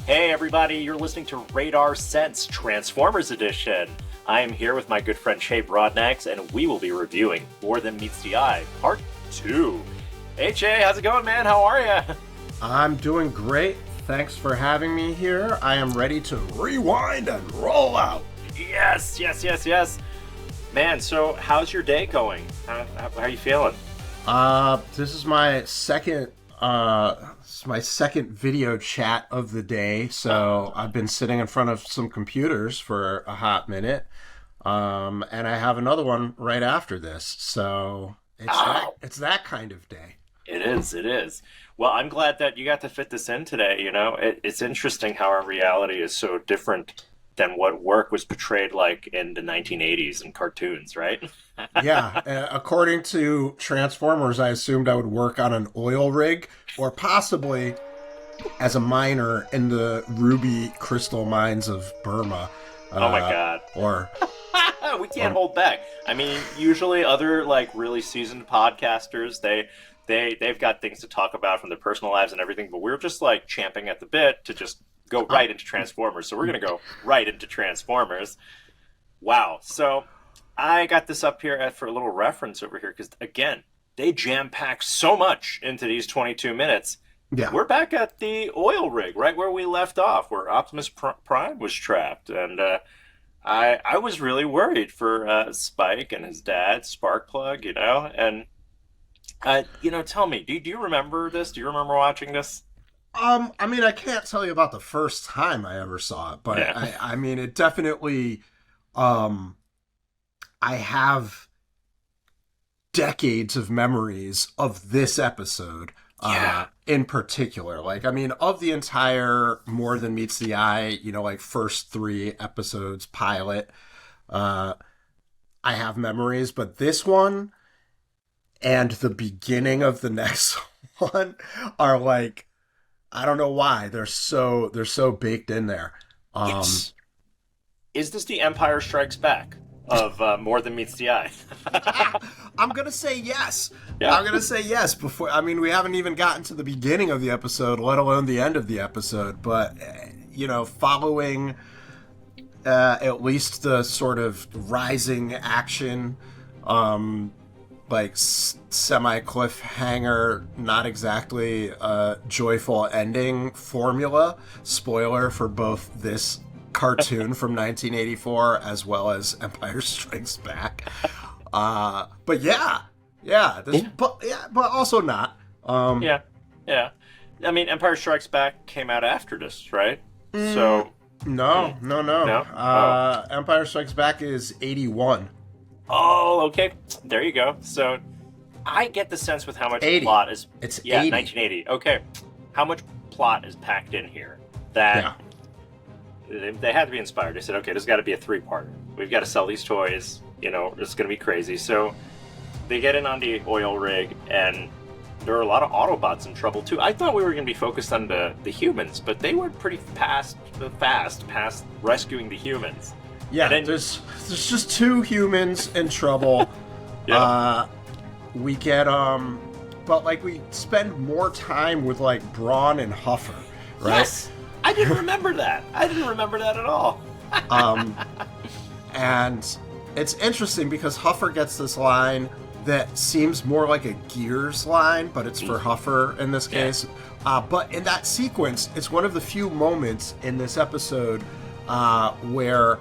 Hey everybody, you're listening to Radar Sense Transformers Edition. I am here with my good friend Che Brodnax, and we will be reviewing More Than Meets the Eye, Part 2. Hey Che, how's it going, man? How are ya? I'm doing great. Thanks for having me here. I am ready to rewind and roll out. Yes. Man, so how's your day going? How are you feeling? This is my second video chat of the day, so I've been sitting in front of some computers for a hot minute, and I have another one right after this, so it's that kind of day. It is. Well, I'm glad that you got to fit this in today, you know? It's interesting how our reality is so different than what work was portrayed like in the 1980s in cartoons, right? Yeah, according to Transformers, I assumed I would work on an oil rig, or possibly as a miner in the ruby crystal mines of Burma. Oh my god. We can't hold back. I mean, usually other like really seasoned podcasters, they've got things to talk about from their personal lives and everything, but we're just like champing at the bit to just go right into Transformers. So we're going to go right into Transformers. Wow. So I got this up here for a little reference over here because, again, they jam-pack so much into these 22 minutes. Yeah. We're back at the oil rig, right where we left off, where Optimus Prime was trapped. And I was really worried for Spike and his dad, Sparkplug, you know? And, tell me, do you remember this? Do you remember watching this? I mean, I can't tell you about the first time I ever saw it, but yeah. I mean, it definitely, I have decades of memories of this episode, in particular. Like, I mean, of the entire More Than Meets the Eye, like first 3 episodes, pilot, I have memories, but this one and the beginning of the next one are like, I don't know why they're so baked in there. Yes. Is this the Empire Strikes Back of More Than Meets the Eye? I'm gonna say yes. Yeah. I'm gonna say yes. We haven't even gotten to the beginning of the episode, let alone the end of the episode. But following at least the sort of rising action, like semi-cliffhanger, not exactly a joyful ending formula. Spoiler for both this cartoon from 1984 as well as Empire Strikes Back. But but also not. Yeah. I mean, Empire Strikes Back came out after this, right? So no. Empire Strikes Back is 81. Oh, okay. There you go. So I get the sense with how much 80. plot is... It's 80. 1980. Okay. How much plot is packed in here that they had to be inspired. They said, okay, there's got to be a 3-parter. We've got to sell these toys. It's going to be crazy. So they get in on the oil rig, and there are a lot of Autobots in trouble, too. I thought we were going to be focused on the humans, but they went pretty fast past rescuing the humans. Yeah, then, there's just 2 humans in trouble. Yeah. We get but like we spend more time with like Brawn and Huffer, right? Yes, I didn't remember that. I didn't remember that at all. And it's interesting because Huffer gets this line that seems more like a Gears line, but it's for Huffer in this case. But in that sequence, it's one of the few moments in this episode where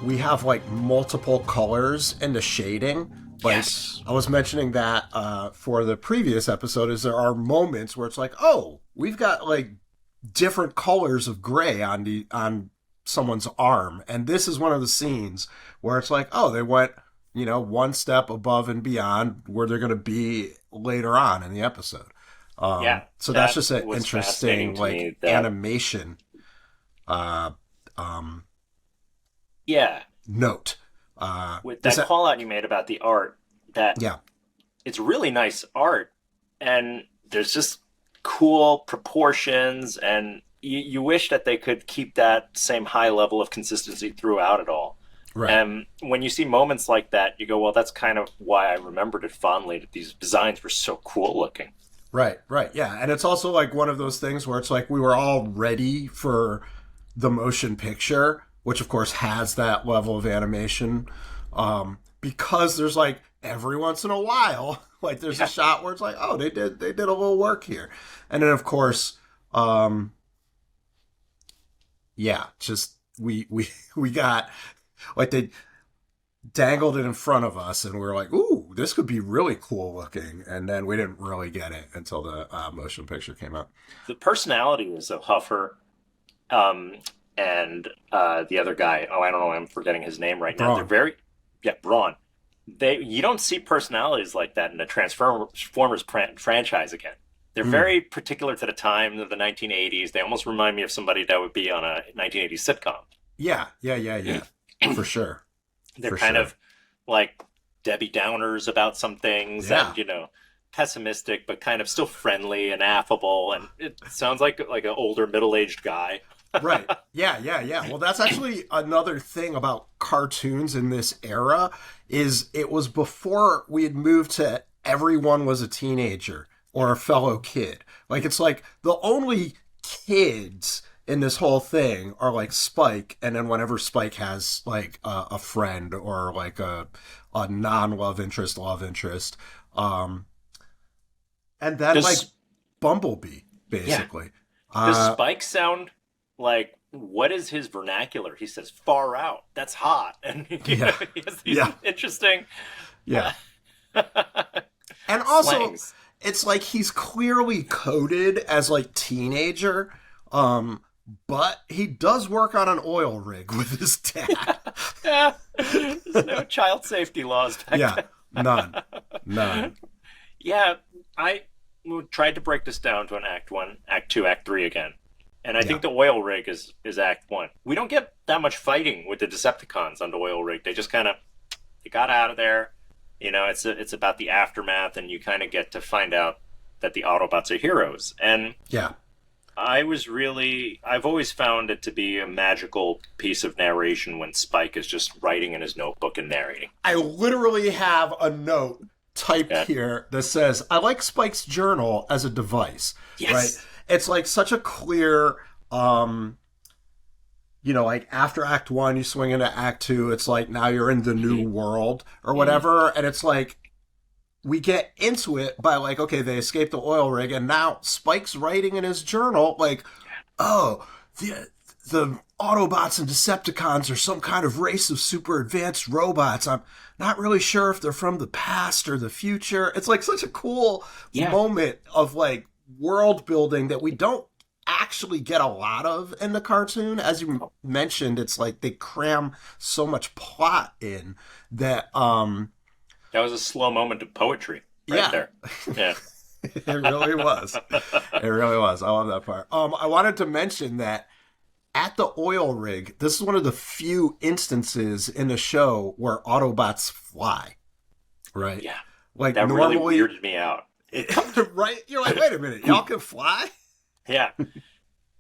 we have like multiple colors in the shading. Like, yes. I was mentioning that for the previous episode, is there are moments where it's like, oh, we've got like different colors of gray on someone's arm, and this is one of the scenes where it's like, oh, they went one step above and beyond where they're going to be later on in the episode. So that's just an interesting like animation. Note. With that call out you made about the art, it's really nice art, and there's just cool proportions, and you wish that they could keep that same high level of consistency throughout it all. Right. And when you see moments like that, you go, well, that's kind of why I remembered it fondly, that these designs were so cool looking. Right, yeah. And it's also like one of those things where it's like we were all ready for the motion picture, which of course has that level of animation, because there's like every once in a while, like there's a shot where it's like, oh, they did a little work here. And then of course, just we got like they dangled it in front of us and we were like, ooh, this could be really cool looking. And then we didn't really get it until the motion picture came out. The personalities of Huffer and the other guy, I don't know, I'm forgetting his name right now. They're Brawn. You don't see personalities like that in a Transformers franchise again. They're very particular to the time of the 1980s. They almost remind me of somebody that would be on a 1980s sitcom. Yeah. For sure. They're kind of like Debbie Downers about some things, and pessimistic, but kind of still friendly and affable. And it sounds like an older middle-aged guy. Right. Yeah. Well, that's actually another thing about cartoons in this era is it was before we had moved to everyone was a teenager or a fellow kid. Like, it's like the only kids in this whole thing are like Spike, and then whenever Spike has like a friend or like a non-love interest, and then like Bumblebee, basically. Yeah. Does Spike sound like, what is his vernacular? He says far out. That's hot, and he has these interesting. Yeah. And also, slangs. It's like he's clearly coded as like teenager. But he does work on an oil rig with his dad. Yeah. There's no child safety laws back then. None. Yeah, I tried to break this down to an Act 1, Act 2, Act 3 again. And I think the oil rig is Act 1. We don't get that much fighting with the Decepticons on the oil rig. They just kind of got out of there. It's about the aftermath, and you kind of get to find out that the Autobots are heroes. And I've always found it to be a magical piece of narration when Spike is just writing in his notebook and narrating. I literally have a note typed here that says, I like Spike's journal as a device. Yes. Right? It's like such a clear, like after Act 1, you swing into Act 2, it's like now you're in the new world or whatever. And it's like, we get into it by like, okay, they escaped the oil rig, and now Spike's writing in his journal like, oh, the Autobots and Decepticons are some kind of race of super advanced robots. I'm not really sure if they're from the past or the future. It's like such a cool moment of like world building that we don't actually get a lot of in the cartoon. As you mentioned, it's like they cram so much plot in that that was a slow moment of poetry there. Yeah. It really was. It really was. I love that part. I wanted to mention that at the oil rig, this is one of the few instances in the show where Autobots fly. Right? Yeah. Like that normally, really weirded me out. Right? You're like, wait a minute, y'all can fly? Yeah.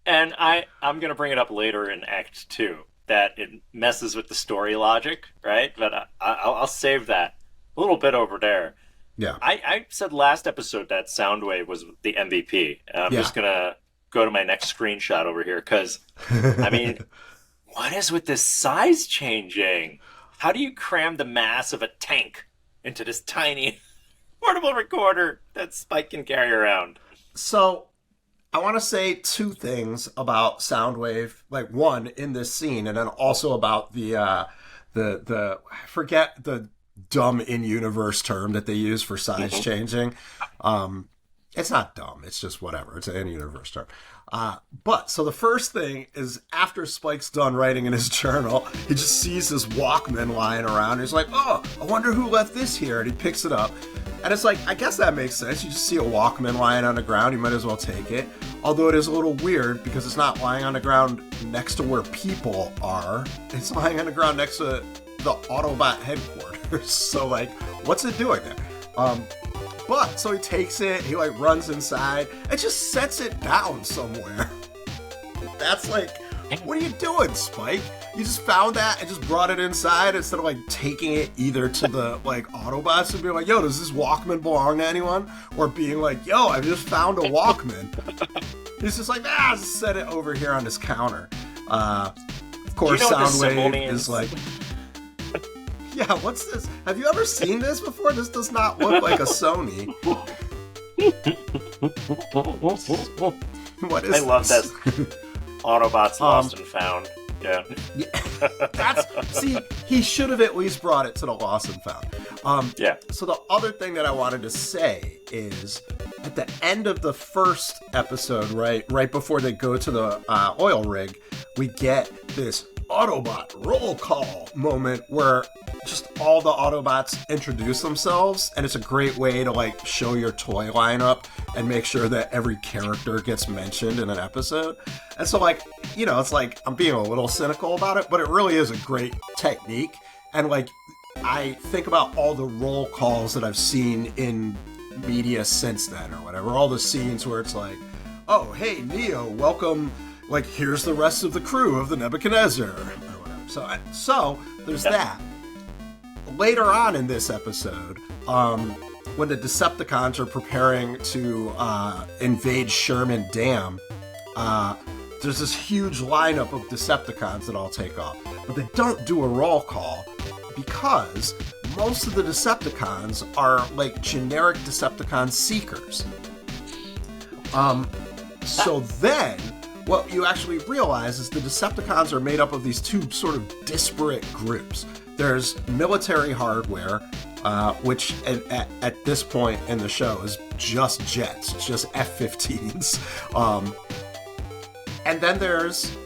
And I'm going to bring it up later in Act 2, that it messes with the story logic, right? But I'll save that a little bit over there. Yeah. I said last episode that Soundwave was the MVP. I'm just going to go to my next screenshot over here because, I mean, what is with this size changing? How do you cram the mass of a tank into this tiny portable recorder that Spike can carry around? So, I want to say two things about Soundwave. Like, one, in this scene, and then also about the I forget the dumb in-universe term that they use for size changing. It's not dumb. It's just whatever. It's an in-universe term. But so the first thing is after Spike's done writing in his journal, he just sees this Walkman lying around. He's like, oh, I wonder who left this here. And he picks it up. And it's like, I guess that makes sense. You just see a Walkman lying on the ground. You might as well take it. Although it is a little weird because it's not lying on the ground next to where people are. It's lying on the ground next to the Autobot headquarters. So, like, what's it doing there? But, so he takes it, he, like, runs inside, and just sets it down somewhere. That's, like, What are you doing, Spike? You just found that and just brought it inside instead of like taking it either to the like Autobots and being like, yo, does this Walkman belong to anyone? Or being like, yo, I just found a Walkman. He's just like, just set it over here on this counter. Of course, Soundwave is like, yeah, what's this? Have you ever seen this before? This does not look like a Sony. What is I love this? that. Autobots Lost and Found. Yeah. See, he should have at least brought it to the Lost and Found. Yeah. So the other thing that I wanted to say is at the end of the first episode, right before they go to the oil rig, we get this Autobot roll call moment where just all the Autobots introduce themselves, and it's a great way to like show your toy lineup and make sure that every character gets mentioned in an episode. And so like, you know, it's like I'm being a little cynical about it, but it really is a great technique. And like I think about all the roll calls that I've seen in media since then or whatever, all the scenes where it's like, oh, hey, Neo, welcome, like here's the rest of the crew of the Nebuchadnezzar or whatever. So there's that. Later on in this episode, when the Decepticons are preparing to invade Sherman Dam, there's this huge lineup of Decepticons that all take off. But they don't do a roll call because most of the Decepticons are like generic Decepticon seekers. So then, what you actually realize is the Decepticons are made up of these two sort of disparate groups. There's military hardware, which at this point in the show is just jets, it's just F-15s. And then there's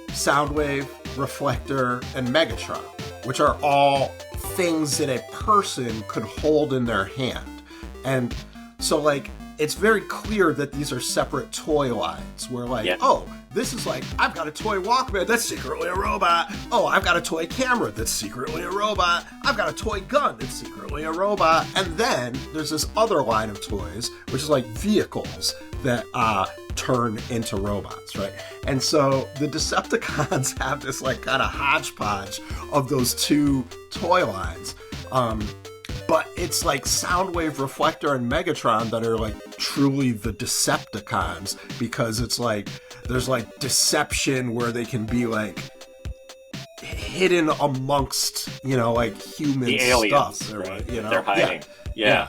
Soundwave, Reflector, and Megatron, which are all things that a person could hold in their hand. And so, like, it's very clear that these are separate toy lines where, like, oh, this is like, I've got a toy Walkman that's secretly a robot. Oh, I've got a toy camera that's secretly a robot. I've got a toy gun that's secretly a robot. And then there's this other line of toys, which is like vehicles that turn into robots, right? And so the Decepticons have this like kind of hodgepodge of those two toy lines. But it's like Soundwave, Reflector, and Megatron that are like truly the Decepticons, because it's like there's like deception where they can be like hidden amongst, you know, like human the aliens, stuff. Right? You know, they're hiding. Yeah.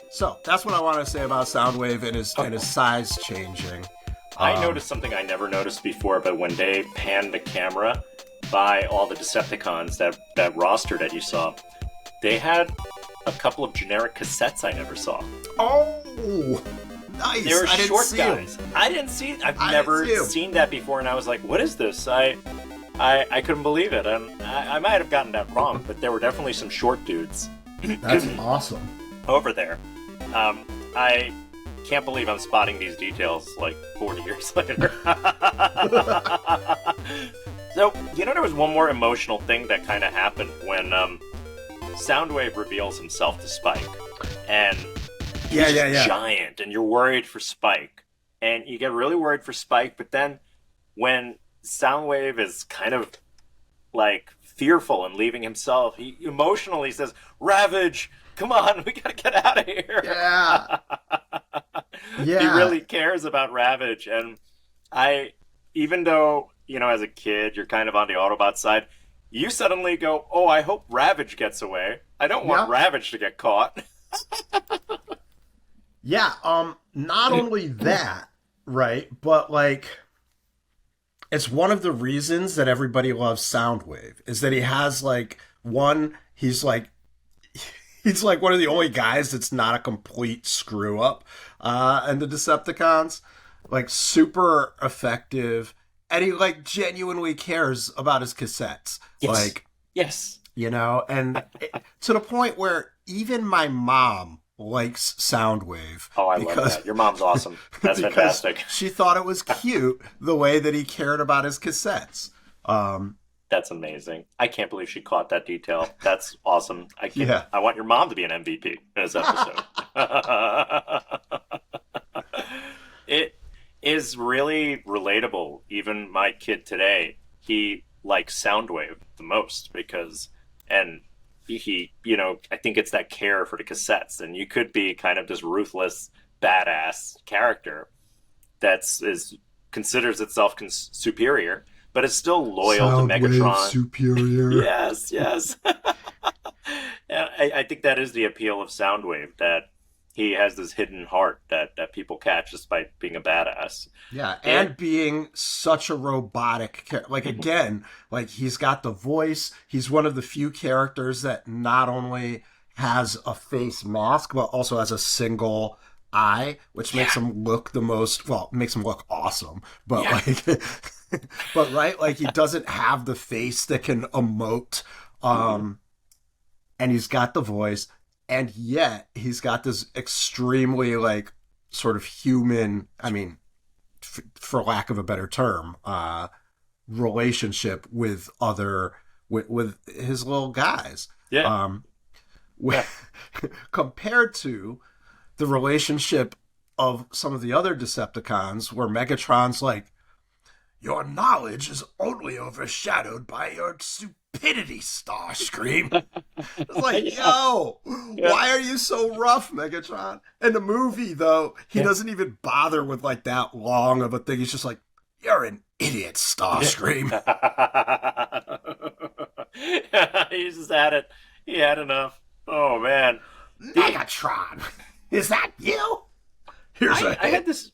So that's what I want to say about Soundwave and his size changing. I noticed something I never noticed before, but when they panned the camera by all the Decepticons, that roster that you saw, they had a couple of generic cassettes I never saw. Oh, nice! They were short guys. I didn't see. I've never seen that before, and I was like, "What is this?" I couldn't believe it, and I might have gotten that wrong, but there were definitely some short dudes. That's awesome. Over there. I can't believe I'm spotting these details like 40 years later. So, you know, there was one more emotional thing that kind of happened when Soundwave reveals himself to Spike. And he's giant, and you're worried for Spike. And you get really worried for Spike, but then when Soundwave is kind of like fearful and leaving himself, he emotionally says, "Ravage, come on, we gotta get out of here." Yeah. He really cares about Ravage. And even though, you know, as a kid, you're kind of on the Autobot side, you suddenly go, "Oh, I hope Ravage gets away. I don't want Ravage to get caught." Not only that, right, but like, it's one of the reasons that everybody loves Soundwave is that he has like he's like one of the only guys that's not a complete screw up, and the Decepticons, like, super effective, and he like genuinely cares about his cassettes. Yes. You know, and to the point where even my mom likes Soundwave. Oh, I love that. Your mom's awesome. That's fantastic. She thought it was cute the way that he cared about his cassettes. That's amazing. I can't believe she caught that detail. That's awesome. I want your mom to be an MVP in this episode. is really relatable. Even my kid today, he likes Soundwave the most because, and he, I think it's that care for the cassettes, and you could be kind of this ruthless, badass character is considers itself superior, but is still loyal to Megatron. Superior. Yes, yes. I think that is the appeal of Soundwave, that he has this hidden heart that people catch despite being a badass. Yeah, and being such a robotic character. Like, again, like, he's got the voice. He's one of the few characters that not only has a face mask, but also has a single eye, which makes him look makes him look awesome. But, but, right, like, he doesn't have the face that can emote. And he's got the voice. And yet, he's got this extremely, like, sort of human, I mean, for lack of a better term, relationship with with his little guys. Yeah. Compared to the relationship of some of the other Decepticons, where Megatron's like, your knowledge is only overshadowed by your stupidity, Starscream. It's like, yo, why are you so rough, Megatron? In the movie, though, he doesn't even bother with, like, that long of a thing. He's just like, you're an idiot, Starscream. He just had it. He had enough. Oh, man. Megatron, is that you? I had this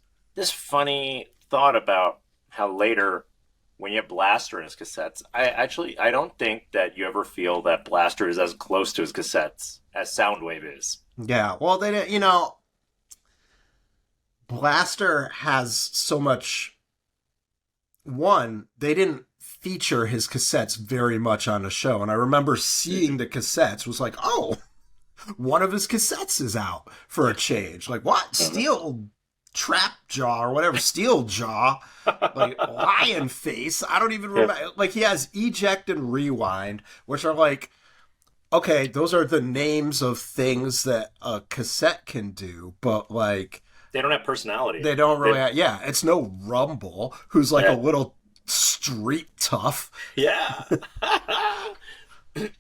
funny thought about how later, when you have Blaster in his cassettes, I don't think that you ever feel that Blaster is as close to his cassettes as Soundwave is. Yeah, well, they didn't, Blaster has so much. One, they didn't feature his cassettes very much on the show, and I remember seeing the cassettes, was like, oh, one of his cassettes is out for a change. Like, what? Steel Trap Jaw or whatever, Steel Jaw, like Lion Face. I don't even remember. Like, he has Eject and Rewind, which are like, okay, those are the names of things that a cassette can do, but like, they don't have personality. They don't really have, it's no Rumble, who's like a little street tough. Yeah.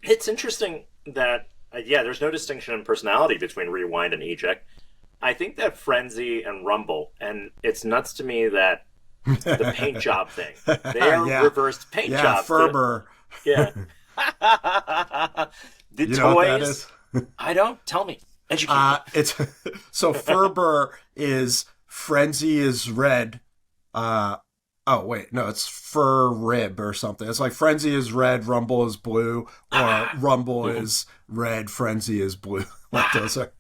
It's interesting that, there's no distinction in personality between Rewind and Eject. I think that Frenzy and Rumble, and it's nuts to me that the paint job thing. They are reversed paint jobs. Ferber. The you toys. Know what that is? I don't. Tell me. Educate me. So Ferber is Frenzy is red. Oh wait, no, it's Fur Rib or something. It's like Frenzy is red, Rumble is blue, or Rumble is red, Frenzy is blue. Like those are.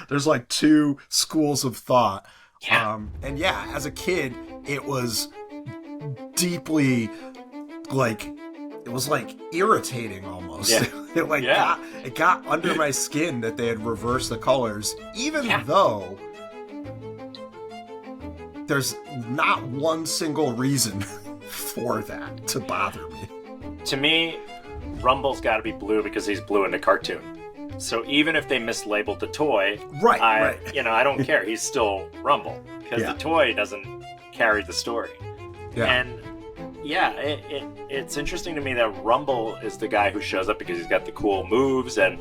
There's like two schools of thought. Yeah. And as a kid, it was deeply like, it was like irritating almost. Yeah. It got under my skin that they had reversed the colors, even though there's not one single reason for that to bother me. To me, Rumble's got to be blue because he's blue in the cartoon. So even if they mislabeled the toy, I don't care. He's still Rumble because the toy doesn't carry the story. Yeah. And it's interesting to me that Rumble is the guy who shows up because he's got the cool moves, and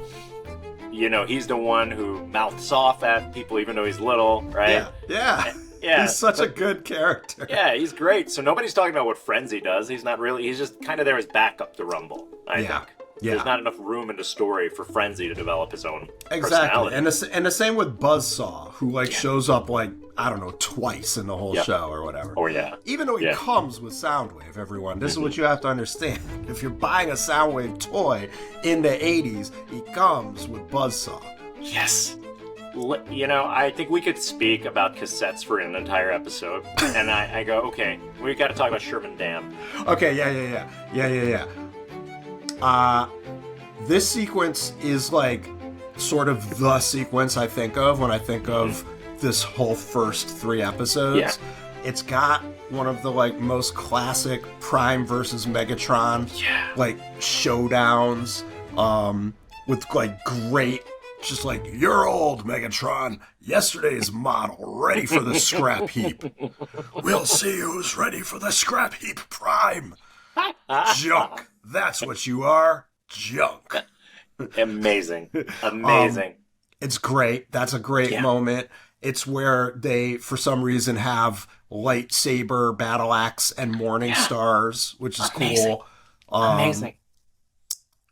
he's the one who mouths off at people even though he's little, right? Yeah. He's such a good character. Yeah, he's great. So nobody's talking about what Frenzy does. He's not really. He's just kind of there as backup to Rumble, I think. Yeah. There's not enough room in the story for Frenzy to develop his own personality. And the same with Buzzsaw, who shows up I don't know, twice in the whole show or whatever. Oh yeah. Even though he comes with Soundwave, everyone. This is what you have to understand. If you're buying a Soundwave toy in the 80s, he comes with Buzzsaw. Yes. I think we could speak about cassettes for an entire episode. And I go, okay, we got to talk about Sherman Dam. Okay, yeah. This sequence is like sort of the sequence I think of when I think of this whole first 3 episodes. Yeah. It's got one of the most classic Prime versus Megatron showdowns with great Just like, you're old, Megatron. Yesterday's model, ready for the scrap heap. We'll see who's ready for the scrap heap prime. Junk. That's what you are. Junk. Amazing. It's great. That's a great moment. It's where they, for some reason, have lightsaber, battle axe, and morning stars, which is cool. Amazing.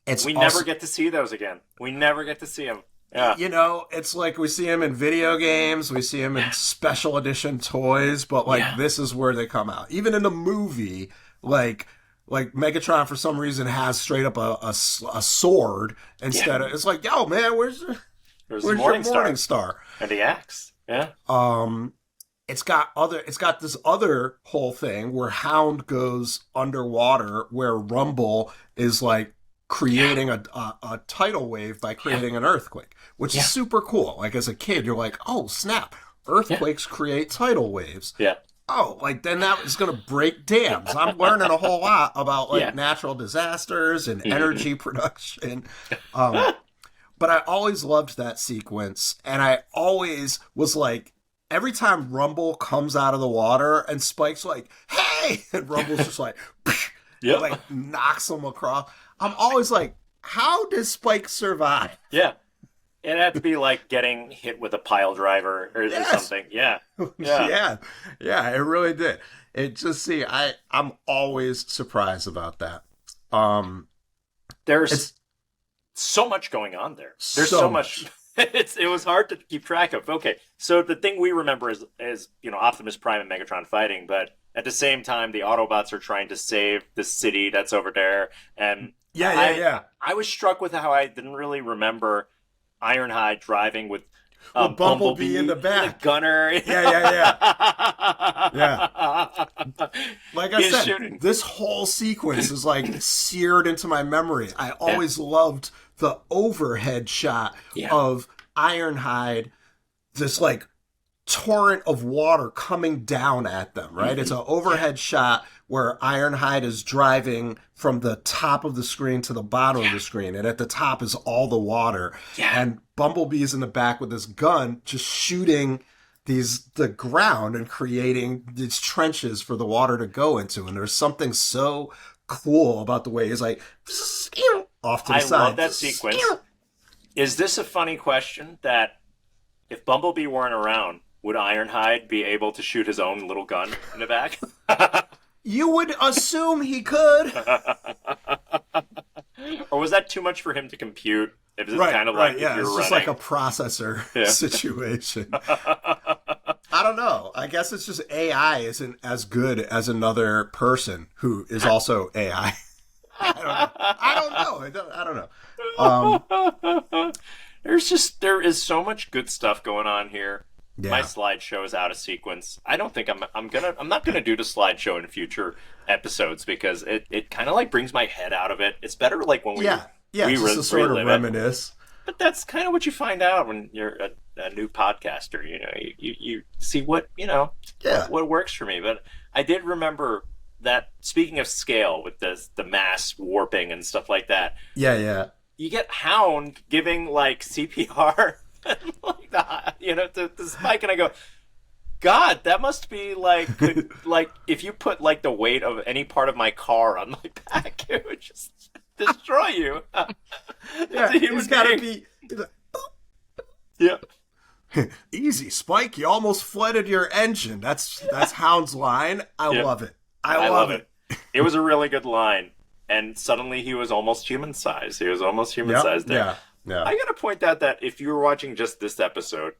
We Also, never get to see those again. We never get to see them. Yeah. You know, it's like we see them in video games, we see them in special edition toys, but like this is where they come out. Even in the movie, like Megatron for some reason has straight up a sword instead of, it's like, yo man, where's your morning star? And the axe. Yeah. It's got this other whole thing where Hound goes underwater, where Rumble is like creating a tidal wave by creating an earthquake, which is super cool. Like as a kid, you're like, oh snap, earthquakes create tidal waves. Yeah. Oh, like then that is going to break dams. I'm learning a whole lot about like natural disasters and energy production. But I always loved that sequence, and I always was like, every time Rumble comes out of the water and Spike's like, hey, and Rumble's just like, like knocks him across. I'm always like, how does Spike survive? Yeah. It had to be like getting hit with a pile driver or something. Yeah. Yeah, it really did. It just, I'm always surprised about that. There's so much going on there. There's so much. It was hard to keep track of. Okay, so the thing we remember is Optimus Prime and Megatron fighting, but at the same time, the Autobots are trying to save the city that's over there. And I was struck with how I didn't really remember Ironhide driving with Bumblebee in the back, the gunner. Yeah. Like I said, shooting. This whole sequence is like seared into my memory. I always loved the overhead shot of Ironhide, this like torrent of water coming down at them, right? It's an overhead shot where Ironhide is driving from the top of the screen to the bottom of the screen, and at the top is all the water. And Bumblebee's in the back with this gun just shooting the ground and creating these trenches for the water to go into. And there's something so cool about the way he's like off to the side. I love that sequence. Is this a funny question that if Bumblebee weren't around, would Ironhide be able to shoot his own little gun in the back? You would assume he could. Or was that too much for him to compute? It was kind of like it's just like a processor situation. I don't know. I guess it's just AI isn't as good as another person who is also AI. I don't know. There is so much good stuff going on here. Yeah. My slideshow is out of sequence. I don't think I'm not gonna do the slideshow in future episodes because it kind of like brings my head out of it. It's better like when we just a sort of reminisce. But that's kind of what you find out when you're a new podcaster. You see what what works for me. But I did remember that, speaking of scale with the mass warping and stuff like that. Yeah. You get Hound giving like CPR like that, to Spike, and I go, God, that must be like if you put like the weight of any part of my car on my back, it would just destroy you. He's got to be. Easy, Spike. You almost flooded your engine. That's Hound's line. I love it. I love it. It was a really good line. And suddenly he was almost human size. He was almost human size there. Yeah. I gotta point out that if you were watching just this episode,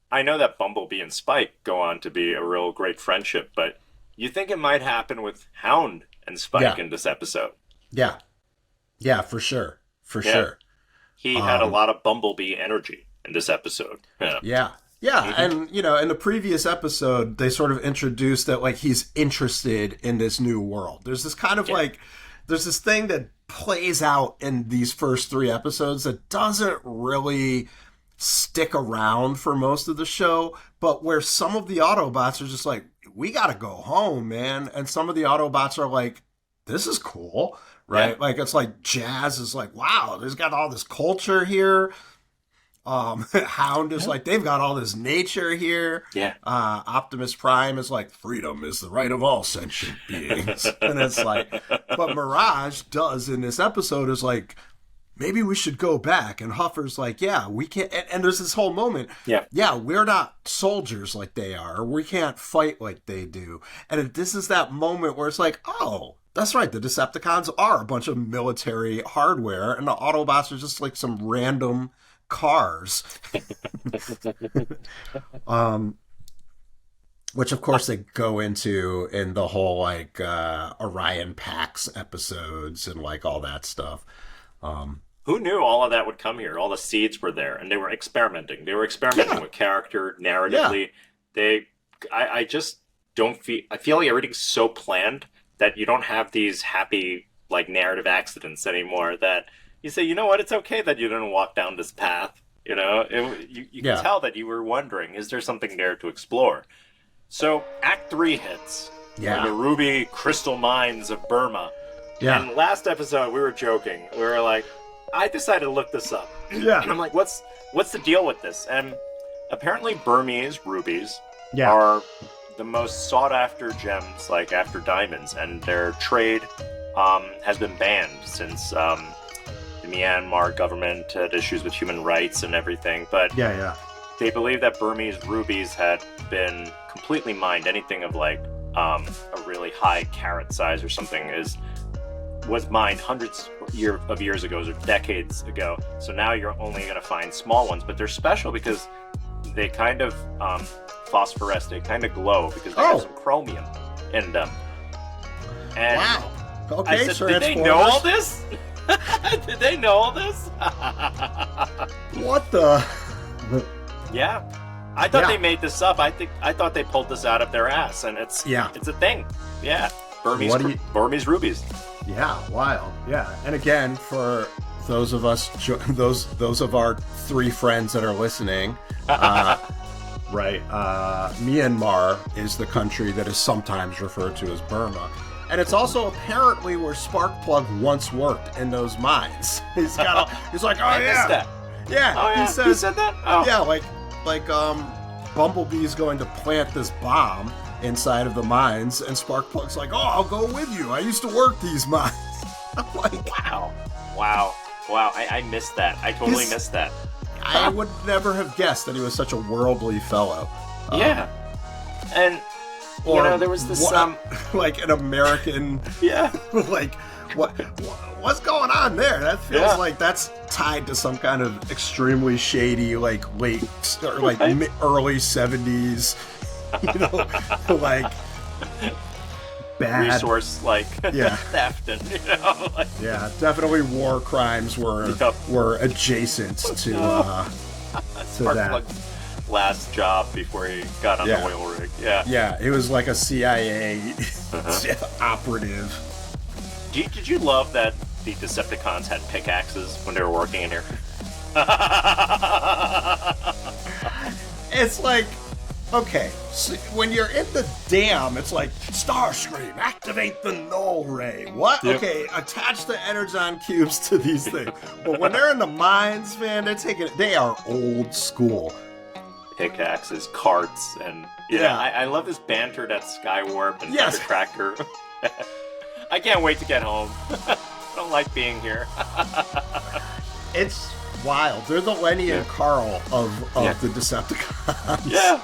I know that Bumblebee and Spike go on to be a real great friendship, but you think it might happen with Hound and Spike in this episode? Yeah. Yeah, for sure. For sure. He had a lot of Bumblebee energy in this episode. Yeah. And, in the previous episode, they sort of introduced that, like, he's interested in this new world. There's this kind of, there's this thing that plays out in these first 3 episodes that doesn't really stick around for most of the show, but where some of the Autobots are just like, we gotta go home, man. And some of the Autobots are like, this is cool, right? Like, it's like Jazz is like, wow, there's got all this culture here. Hound is like, they've got all this nature here. Yeah. Optimus Prime is like, freedom is the right of all sentient beings. And it's like, but Mirage does in this episode is like, maybe we should go back. And Huffer's like, yeah, we can't. And there's this whole moment. Yeah, we're not soldiers like they are. We can't fight like they do. And this is that moment where it's like, oh, that's right. The Decepticons are a bunch of military hardware, and the Autobots are just like some random cars. Which of course they go into in the whole like Orion Pax episodes and like all that stuff. Who knew all of that would come here? All the seeds were there, and they were experimenting. They were experimenting with character, narratively. I just don't feel. I feel like everything's so planned that you don't have these happy like narrative accidents anymore. That you say, you know what? It's okay that you didn't walk down this path. You know, you can tell that you were wondering, is there something there to explore? So Act 3 hits. Yeah. The ruby crystal mines of Burma. Yeah. And last episode we were joking. We were like, I decided to look this up. Yeah. And I'm like, what's the deal with this? And apparently Burmese rubies are the most sought after gems, like after diamonds, and their trade has been banned since the Myanmar government had issues with human rights and everything. But they believe that Burmese rubies had been completely mined. Anything of like a really high carat size or something was mined hundreds of years ago or decades ago. So now you're only going to find small ones, but they're special because they kind of phosphoresce, they kind of glow because they have some chromium in them. And wow. Okay, I said, did they know all this? Did they know all this? What the? Yeah. I thought they made this up. I thought they pulled this out of their ass, and it's a thing. Yeah. Burmese rubies. Yeah, wild. Yeah. And again, for those of us, those of our three friends that are listening, Myanmar is the country that is sometimes referred to as Burma. And it's also apparently where Sparkplug once worked in those mines. He's like, oh I missed that. Yeah. Oh, yeah. He said that? Oh. Yeah, like Bumblebee's going to plant this bomb inside of the mines, and Sparkplug's like, oh, I'll go with you. I used to work these mines. I'm like, wow. I missed that. I totally missed that. I would never have guessed that he was such a worldly fellow. Yeah. And, there was this... like an American... like, what's going on there? That feels like that's tied to some kind of extremely shady, like, late, or like early 70s, like... bad resource, like, theft and, like... Yeah, definitely war crimes were adjacent to that. Last job before he got on the oil rig. Yeah, it was like a CIA operative. Did you love that the Decepticons had pickaxes when they were working in here? It's like, okay, so when you're in the dam, it's like, Starscream, activate the null ray. What? Yep. Okay, attach the energon cubes to these things. But when they're in the mines, man, they are old school. Pickaxes, carts, and I love this banter that Skywarp and Thundercracker. I can't wait to get home. I don't like being here. It's wild. They're the Lenny and Carl of the Decepticons. Yeah.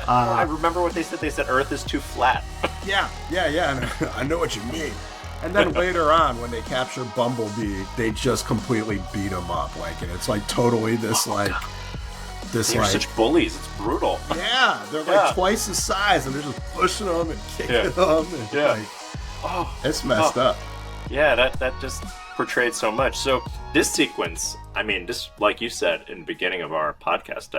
I remember what they said. They said Earth is too flat. Yeah. I know what you mean. And then later on, when they capture Bumblebee, they just completely beat him up. Like, and it's like totally this they're such bullies. It's brutal. Yeah, they're like twice the size, and they're just pushing them and kicking them. And it's messed up. Yeah, that just portrayed so much. So this sequence, I mean, this, like you said in the beginning of our podcast,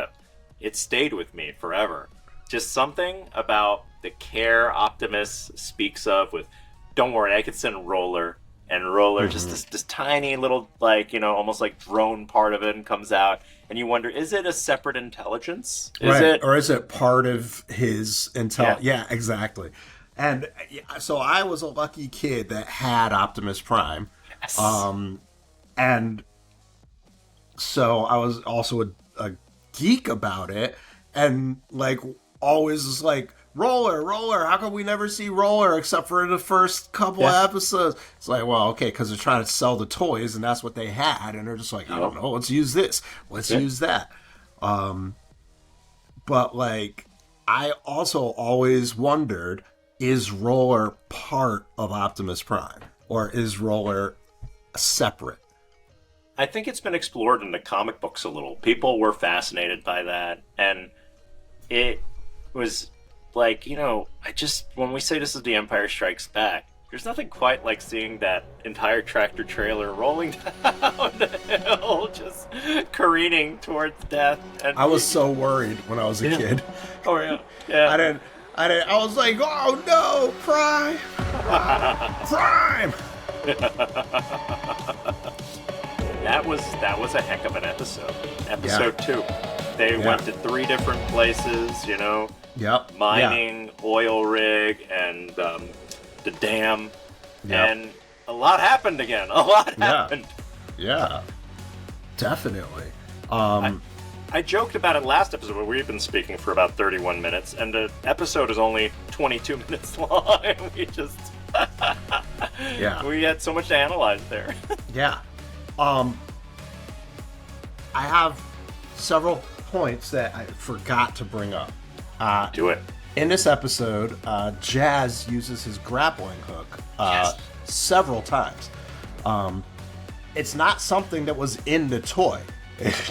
it stayed with me forever. Just something about the care Optimus speaks of with, don't worry, I could send Roller. And Roller, just this tiny little, like, almost like drone part of it comes out. And you wonder, is it a separate intelligence? Or is it part of his intelligence? Yeah, exactly. And so I was a lucky kid that had Optimus Prime. Yes. And so I was also a a geek about it, and like always is like, Roller, how come we never see Roller except for in the first couple of episodes? It's like, well, okay, because they're trying to sell the toys, and that's what they had, and they're just like, I don't know, let's use this, let's use that. But like, I also always wondered, is Roller part of Optimus Prime, or is Roller separate? I think it's been explored in the comic books a little. People were fascinated by that, and it was like, when we say this is The Empire Strikes Back, there's nothing quite like seeing that entire tractor trailer rolling down the hill, just careening towards death. And I was so worried when I was a kid. Oh yeah. I was like, oh no, Prime! Prime! That was a heck of an episode. Episode 2. They went to 3 different places, mining, oil rig, and the dam. And a lot happened again. A lot happened. Yeah. Definitely. I joked about it last episode where we've been speaking for about 31 minutes, and the episode is only 22 minutes long. We just... we had so much to analyze there. Yeah. I have several points that I forgot to bring up. Do it. In this episode, Jazz uses his grappling hook several times. It's not something that was in the toy.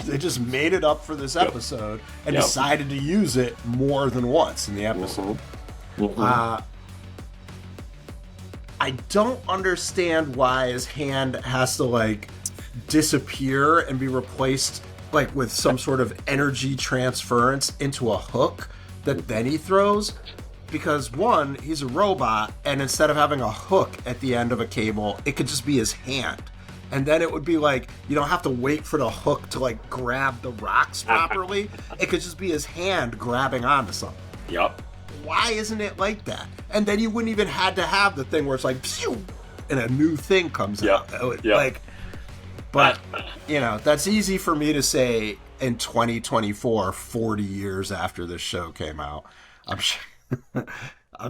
They just made it up for this episode and decided to use it more than once in the episode. I don't understand why his hand has to like disappear and be replaced like with some sort of energy transference into a hook that then he throws, because one, he's a robot, and instead of having a hook at the end of a cable, it could just be his hand, and then it would be like, you don't have to wait for the hook to like grab the rocks properly. It could just be his hand grabbing onto something. Yep. Why isn't it like that? And then you wouldn't even had to have the thing where it's like, phew, and a new thing comes out. Like, but that's easy for me to say in 2024, 40 years after this show came out. I'm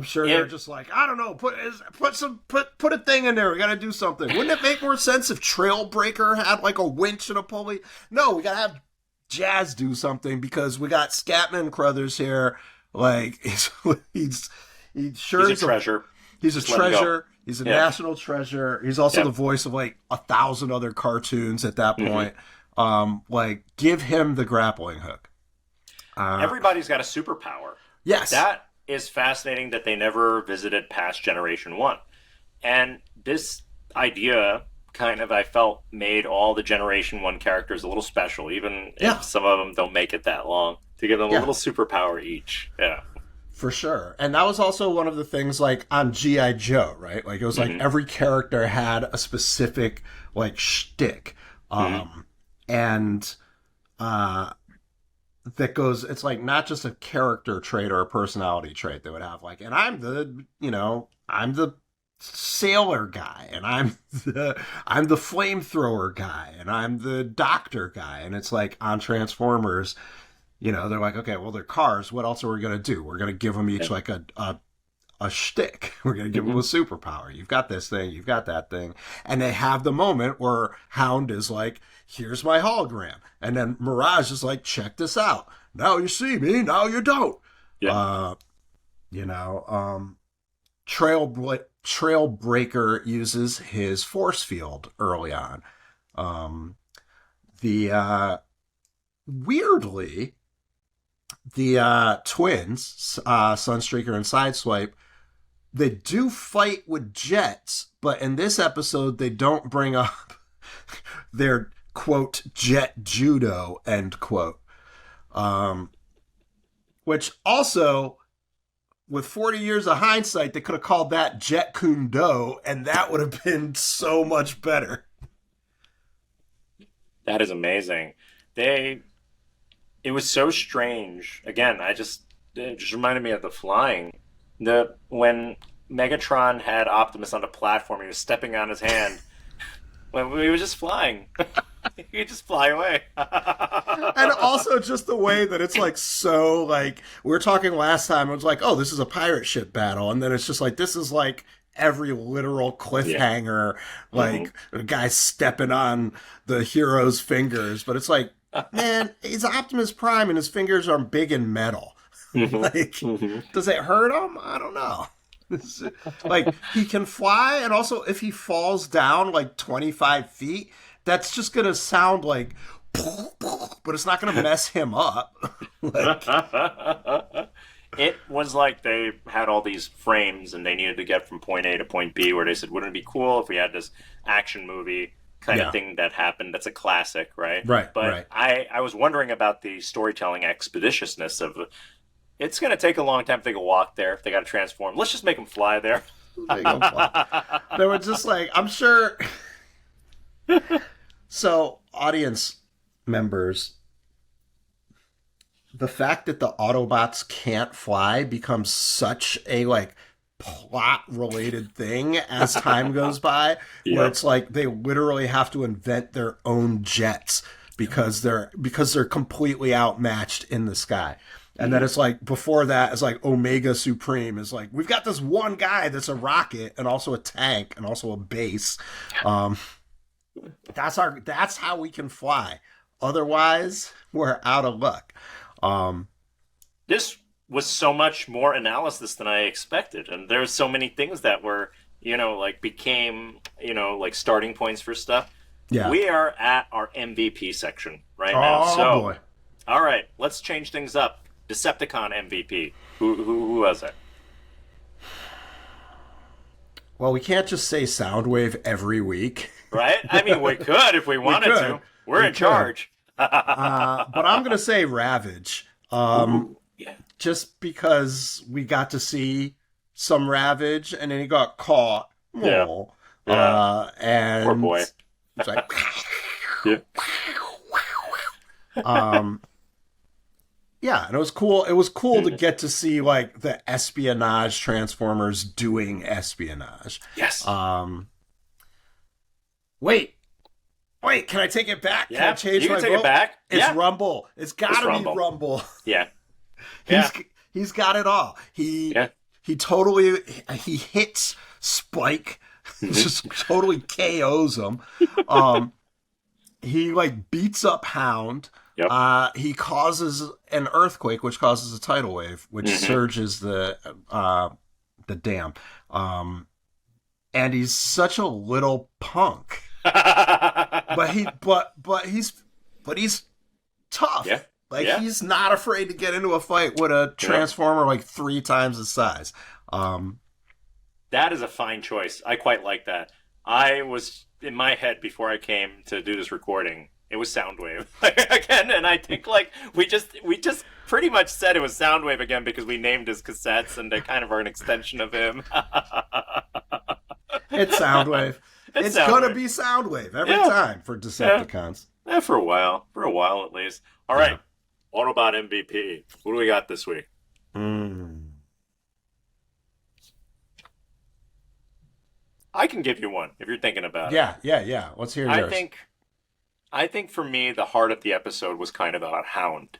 sure they're just like, I don't know, put a thing in there. We got to do something. Wouldn't it make more sense if Trailbreaker had like a winch and a pulley? No, we got to have Jazz do something because we got Scatman Crothers here. Like he's a treasure. He's a treasure. He's a national treasure. He's also the voice of like 1,000 other cartoons at that point. Like, give him the grappling hook. Everybody's got a superpower. Yes. That is fascinating that they never visited past Generation 1. And this idea kind of, I felt, made all the Generation 1 characters a little special, even if some of them don't make it that long, to give them a little superpower each. Yeah. For sure. And that was also one of the things, like, on G.I. Joe, right? Like, it was like every character had a specific, like, shtick. And that goes, it's like not just a character trait or a personality trait they would have. Like, and I'm the sailor guy, and I'm the flamethrower guy, and I'm the doctor guy. And it's like on Transformers, they're like, okay, well, they're cars. What else are we going to do? We're going to give them each like a shtick. We're going to give them a superpower. You've got this thing. You've got that thing. And they have the moment where Hound is like, here's my hologram. And then Mirage is like, check this out. Now you see me. Now you don't. Yeah. Trailbreaker uses his force field early on. Weirdly, the twins, Sunstreaker and Sideswipe, they do fight with jets, but in this episode, they don't bring up their, quote, jet judo, end quote. Which also, with 40 years of hindsight, they could have called that jet kundo, and that would have been so much better. That is amazing. It was so strange. Again, it just reminded me of the flying. When Megatron had Optimus on the platform, he was stepping on his hand when he was just flying. You can just fly away. And also just the way that it's like so like we were talking last time, it was like, oh, this is a pirate ship battle, and then it's just like this is like every literal cliffhanger, like a guy stepping on the hero's fingers, but it's like, man, he's Optimus Prime and his fingers are big and metal. Like, does it hurt him? I don't know. Like, he can fly, and also if he falls down like 25 feet, that's just gonna sound like, but it's not gonna mess him up. Like, it was like they had all these frames and they needed to get from point A to point B, where they said, wouldn't it be cool if we had this action movie kind of thing that happened that's a classic, right? Right, but right. I was wondering about the storytelling expeditiousness of it's going to take a long time if they can walk there, if they got to transform. Let's just make them fly there. They were just like, I'm sure. So, audience members, the fact that the Autobots can't fly becomes such a like plot-related thing as time goes by, where it's like they literally have to invent their own jets because they're completely outmatched in the sky. And then it's like, before that, it's like Omega Supreme is like, we've got this one guy that's a rocket and also a tank and also a base. That's how we can fly. Otherwise, we're out of luck. This was so much more analysis than I expected. And there's so many things that were, like became, like starting points for stuff. Yeah. We are at our MVP section right now. Oh, boy. All right, let's change things up. Decepticon MVP. Who was it? Well, we can't just say Soundwave every week. Right? I mean, we could if we wanted to. We're in charge. But I'm going to say Ravage. Just because we got to see some Ravage, and then he got caught. Yeah. And poor boy. It's like, yeah, and it was cool. It was cool to get to see like the espionage Transformers doing espionage. Yes. Wait, can I take it back? Yeah, can I change you can my take vote? it back. It's Rumble. It's gotta be Rumble. Yeah. He's got it all. He totally hits Spike, just totally KOs him. He like beats up Hound. Yep. He causes an earthquake, which causes a tidal wave, which surges the dam. And he's such a little punk. but he's tough. Yeah. Like he's not afraid to get into a fight with a Transformer like 3 times his size. That is a fine choice. I quite like that. I was in my head before I came to do this recording. It was Soundwave again, and I think like we just pretty much said it was Soundwave again because we named his cassettes and they kind of are an extension of him. It's Soundwave. It's gonna be Soundwave every time for Decepticons. Yeah, for a while at least. All right, Autobot MVP. What do we got this week? I can give you one if you're thinking about it. Yeah. Let's hear yours. I think for me, the heart of the episode was kind of about Hound.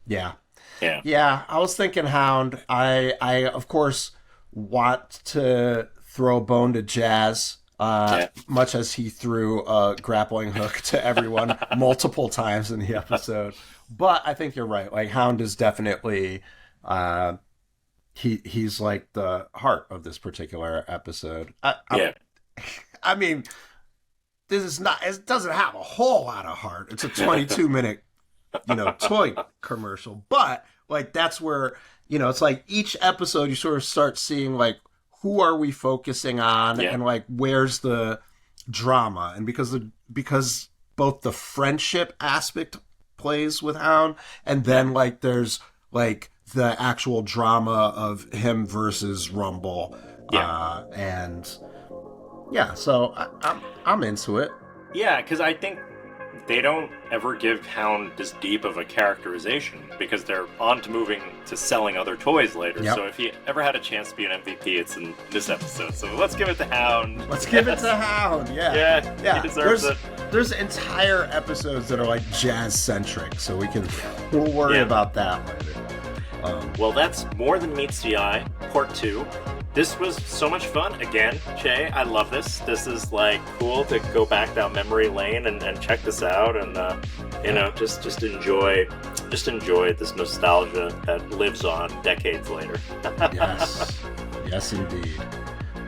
Yeah. I was thinking Hound. I of course want to throw a bone to Jazz, much as he threw a grappling hook to everyone multiple times in the episode. But I think you're right. Like Hound is definitely he's like the heart of this particular episode. I mean, this is not. It doesn't have a whole lot of heart. It's a 22-minute, toy commercial. But like that's where it's like each episode you sort of start seeing like who are we focusing on and like where's the drama, and because both the friendship aspect plays with Hound, and then like there's like the actual drama of him versus Rumble, so I'm into it. Yeah, because I think they don't ever give Hound this deep of a characterization because they're on to moving to selling other toys later. Yep. So if he ever had a chance to be an MVP, it's in this episode. So let's give it to Hound. Let's give it to Hound. Yeah, he deserves it. There's entire episodes that are like jazz-centric, so we'll worry about that later. Well, that's More Than Meets the Eye, Part 2. This was so much fun. Again, Che, I love this. This is like cool to go back down memory lane and check this out and just enjoy this nostalgia that lives on decades later. Yes, indeed.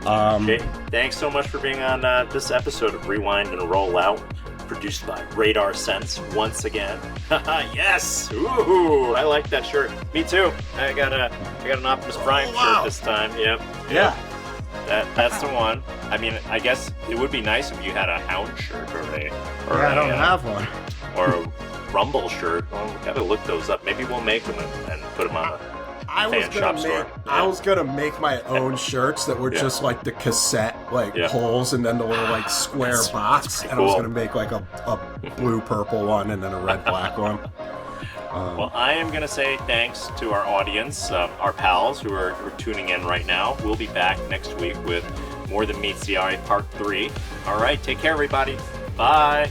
Che, thanks so much for being on this episode of Rewind and Roll Out, produced by Radar Sense once again. Yes! Ooh, I like that shirt. Me too. I got an Optimus Prime shirt this time. Yep. Yeah. That's the one. I mean, I guess it would be nice if you had a Hound shirt I don't have one. Or a Rumble shirt. Well, we gotta look those up. Maybe we'll make them and put them on I was gonna make my own shirts that were just like the cassette holes and then the little like square box, and I was gonna make like a blue-purple one and then a red-black one. Well, I am gonna say thanks to our audience, our pals who are tuning in right now. We'll be back next week with More Than Meets the Eye Part 3. All right, take care, everybody. Bye.